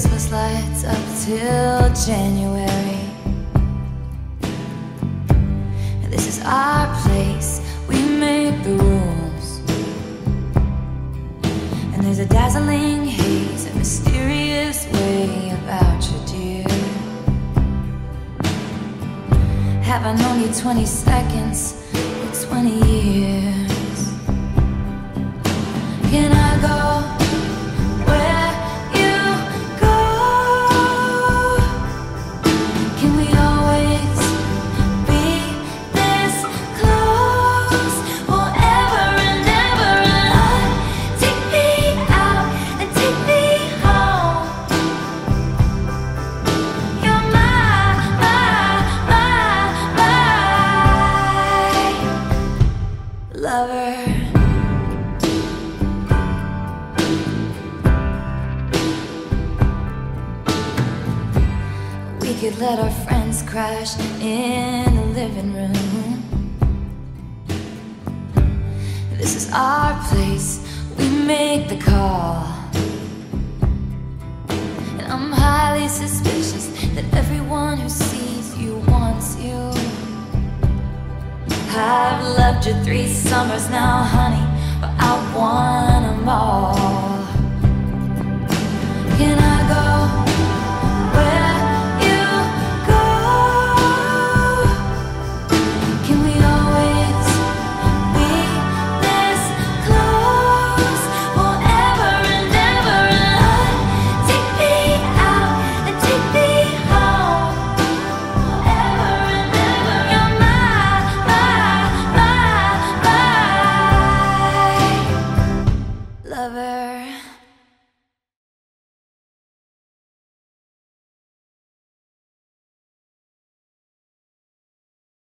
Christmas lights up till January. This is our place, we make the rules. And there's a dazzling haze, a mysterious way about you, dear. Have I known you 20 seconds or 20 years? Can I go where you go? Can we always be this close forever and ever? And take me out and take me home. You're my lover. We could let our friends crash in the living room. This is our place, we make the call. And I'm highly suspicious that everyone who sees you wants you. I've loved you 3 summers now, honey, but I want them all.